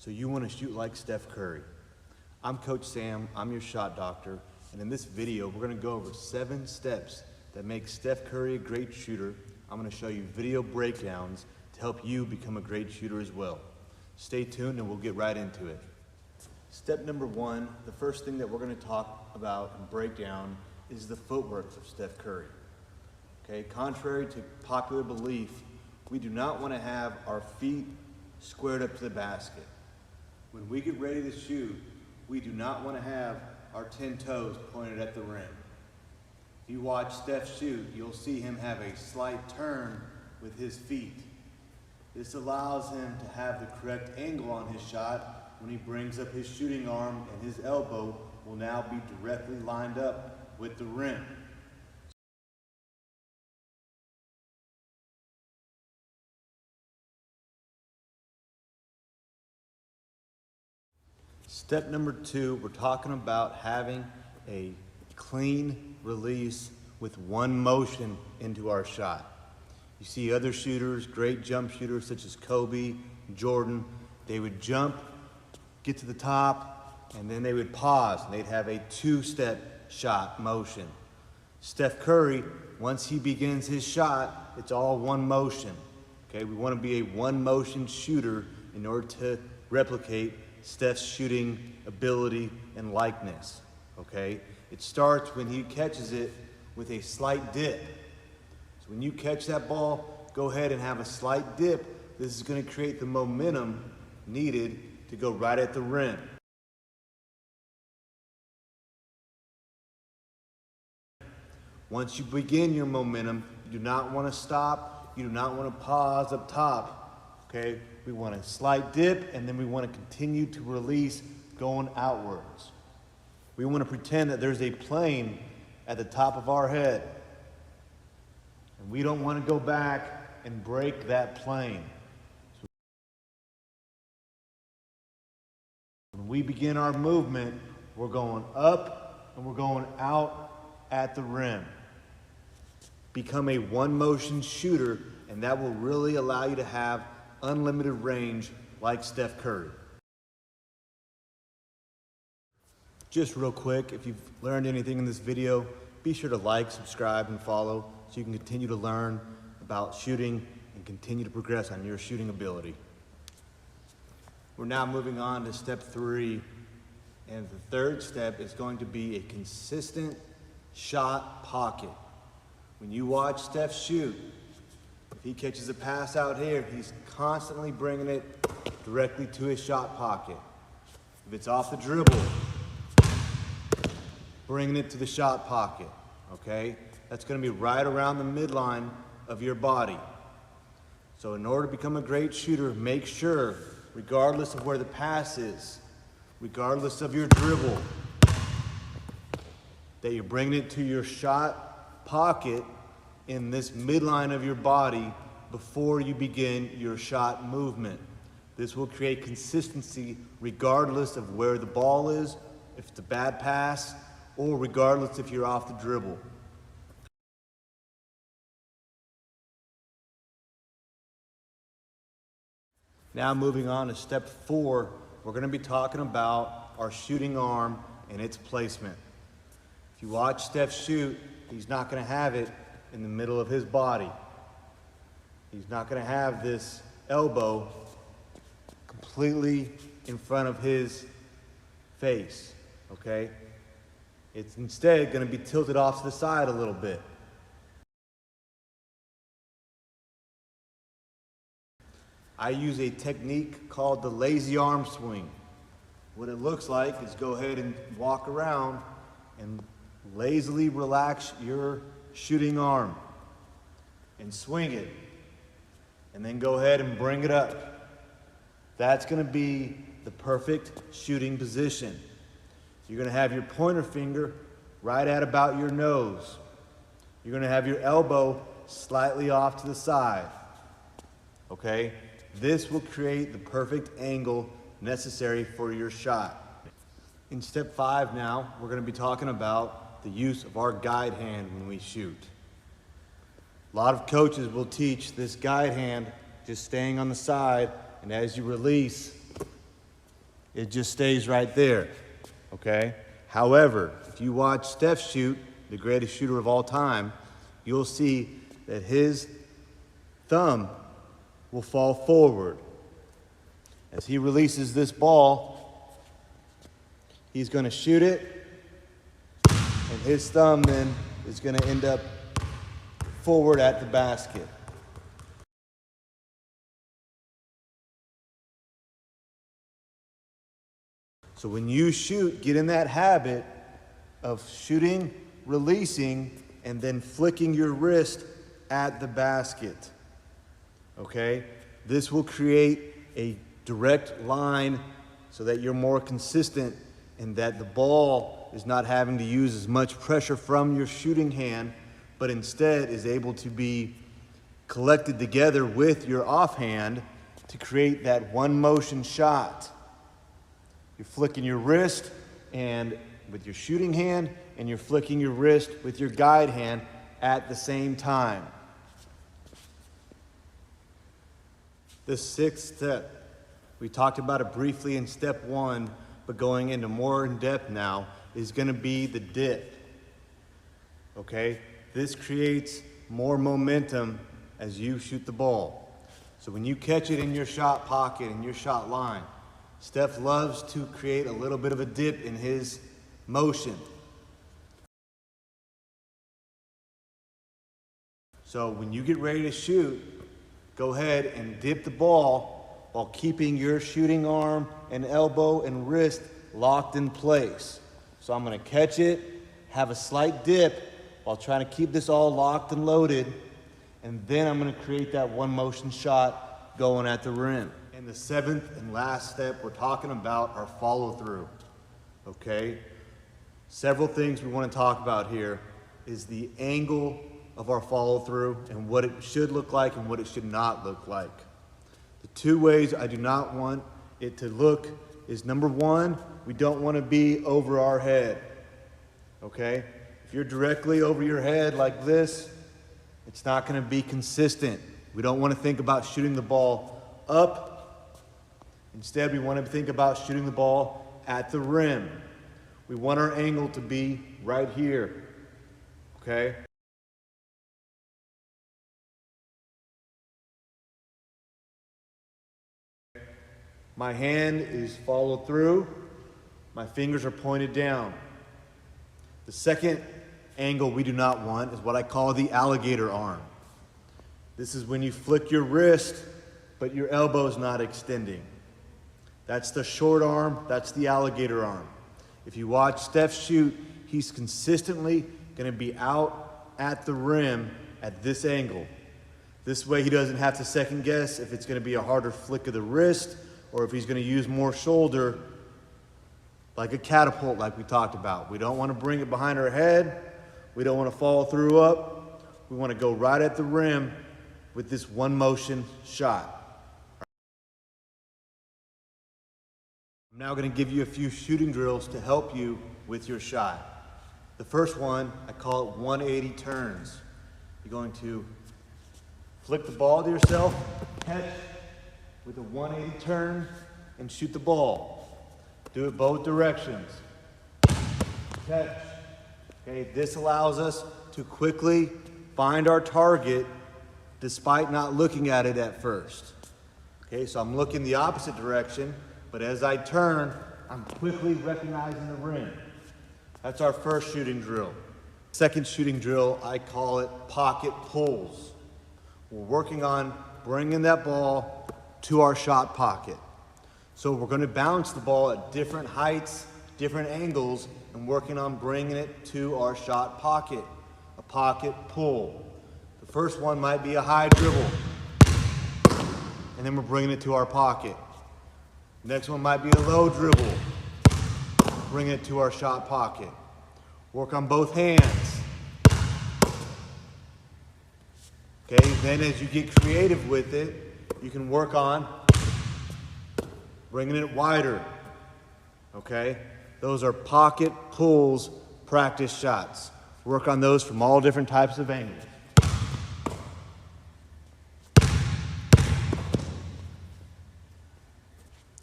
So you want to shoot like Steph Curry. I'm Coach Sam, I'm your shot doctor, and in this video we're going to go over 7 steps that make Steph Curry a great shooter. I'm going to show you video breakdowns to help you become a great shooter as well. Stay tuned and we'll get right into it. Step number 1, the first thing that we're going to talk about and break down is the footwork of Steph Curry. Okay, contrary to popular belief, we do not want to have our feet squared up to the basket. When we get ready to shoot, we do not want to have our 10 toes pointed at the rim. If you watch Steph shoot, you'll see him have a slight turn with his feet. This allows him to have the correct angle on his shot when he brings up his shooting arm, and his elbow will now be directly lined up with the rim. Step number 2, we're talking about having a clean release with one motion into our shot. You see other shooters, great jump shooters such as Kobe, Jordan, they would jump, get to the top, and then they would pause, and they'd have a 2-step shot motion. Steph Curry, once he begins his shot, it's all one motion. Okay, we want to be a one-motion shooter in order to replicate Steph's shooting ability and likeness, okay? It starts when he catches it with a slight dip. So when you catch that ball, go ahead and have a slight dip. This is going to create the momentum needed to go right at the rim. Once you begin your momentum, you do not want to stop. You do not want to pause up top, okay? We want a slight dip, and then we want to continue to release going outwards. We want to pretend that there's a plane at the top of our head, and we don't want to go back and break that plane. So when we begin our movement, we're going up and we're going out at the rim. Become a one-motion shooter, and that will really allow you to have unlimited range like Steph Curry. Just real quick, if you've learned anything in this video, be sure to like, subscribe, and follow so you can continue to learn about shooting and continue to progress on your shooting ability. We're now moving on to step 3, and the third step is going to be a consistent shot pocket. When you watch Steph shoot, if he catches a pass out here, he's constantly bringing it directly to his shot pocket. If it's off the dribble, bringing it to the shot pocket, okay? That's going to be right around the midline of your body. So in order to become a great shooter, make sure, regardless of where the pass is, regardless of your dribble, that you're bringing it to your shot pocket in this midline of your body before you begin your shot movement. This will create consistency regardless of where the ball is, if it's a bad pass, or regardless if you're off the dribble. Now moving on to step 4, we're going to be talking about our shooting arm and its placement. If you watch Steph shoot, he's not going to have it in the middle of his body. He's not going to have this elbow completely in front of his face, okay? It's instead going to be tilted off to the side a little bit. I use a technique called the lazy arm swing. What it looks like is go ahead and walk around and lazily relax your shooting arm and swing it, and then go ahead and bring it up. That's going to be the perfect shooting position. You're going to have your pointer finger right at about your nose. You're going to have your elbow slightly off to the side, okay? This will create the perfect angle necessary for your shot. In step 5 now, we're going to be talking about the use of our guide hand when we shoot. A lot of coaches will teach this guide hand just staying on the side, and as you release, it just stays right there, okay? However, if you watch Steph shoot, the greatest shooter of all time, you'll see that his thumb will fall forward. As he releases this ball, he's going to shoot it, and his thumb then is going to end up forward at the basket. So when you shoot, get in that habit of shooting, releasing, and then flicking your wrist at the basket, okay? This will create a direct line so that you're more consistent and that the ball is not having to use as much pressure from your shooting hand, but instead is able to be collected together with your offhand to create that one motion shot. You're flicking your wrist and with your shooting hand, and you're flicking your wrist with your guide hand at the same time. The sixth step, we talked about it briefly in step one, but going into more in depth now, is going to be the dip. Okay? This creates more momentum as you shoot the ball. So when you catch it in your shot pocket, in your shot line, Steph loves to create a little bit of a dip in his motion. So when you get ready to shoot, go ahead and dip the ball while keeping your shooting arm and elbow and wrist locked in place. So I'm going to catch it, have a slight dip while trying to keep this all locked and loaded, and then I'm going to create that one motion shot going at the rim. And the seventh and last step we're talking about are follow through, okay? Several things we want to talk about here is the angle of our follow through and what it should look like and what it should not look like. The two ways I do not want it to look is, number one, we don't want to be over our head, okay? If you're directly over your head like this, it's not going to be consistent. We don't want to think about shooting the ball up. Instead, we want to think about shooting the ball at the rim. We want our angle to be right here, okay? My hand is followed through. My fingers are pointed down. The second angle we do not want is what I call the alligator arm. This is when you flick your wrist, but your elbow is not extending. That's the short arm, that's the alligator arm. If you watch Steph shoot, he's consistently going to be out at the rim at this angle. This way he doesn't have to second guess if it's going to be a harder flick of the wrist or if he's going to use more shoulder, like a catapult like we talked about. We don't want to bring it behind our head. We don't want to follow through up. We want to go right at the rim with this one motion shot. I'm now going to give you a few shooting drills to help you with your shot. The first one, I call it 180 turns. You're going to flick the ball to yourself, catch with a 180 turn, and shoot the ball. Do it both directions. Catch. Okay, this allows us to quickly find our target despite not looking at it at first. Okay, so I'm looking the opposite direction, but as I turn, I'm quickly recognizing the rim. That's our first shooting drill. Second shooting drill, I call it pocket pulls. We're working on bringing that ball to our shot pocket. So we're going to bounce the ball at different heights, different angles, and working on bringing it to our shot pocket, a pocket pull. The first one might be a high dribble, and then we're bringing it to our pocket. Next one might be a low dribble, bring it to our shot pocket. Work on both hands. Okay, then as you get creative with it, you can work on bringing it wider. Okay, those are pocket pulls practice shots. Work on those from all different types of angles.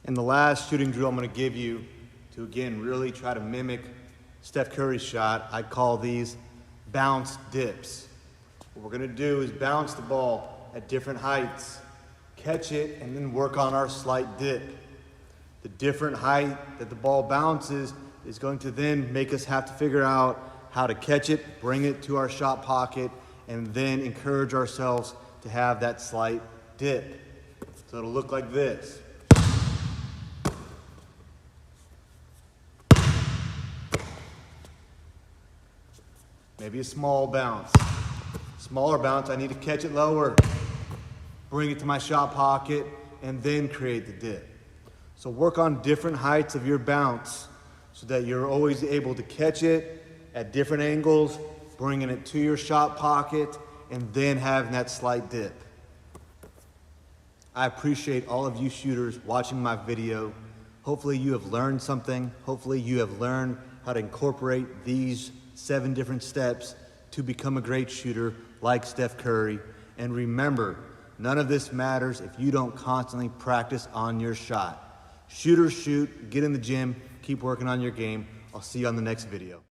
And the last shooting drill I'm gonna give you to, again, really try to mimic Steph Curry's shot, I call these bounce dips. What we're gonna do is bounce the ball at different heights, catch it, and then work on our slight dip. The different height that the ball bounces is going to then make us have to figure out how to catch it, bring it to our shot pocket, and then encourage ourselves to have that slight dip. So it'll look like this. Maybe a small bounce. Smaller bounce, I need to catch it lower, bring it to my shot pocket, and then create the dip. So work on different heights of your bounce so that you're always able to catch it at different angles, bringing it to your shot pocket, and then having that slight dip. I appreciate all of you shooters watching my video. Hopefully you have learned something. Hopefully you have learned how to incorporate these 7 different steps to become a great shooter like Steph Curry. And remember, none of this matters if you don't constantly practice on your shot. Shooters shoot, get in the gym, keep working on your game. I'll see you on the next video.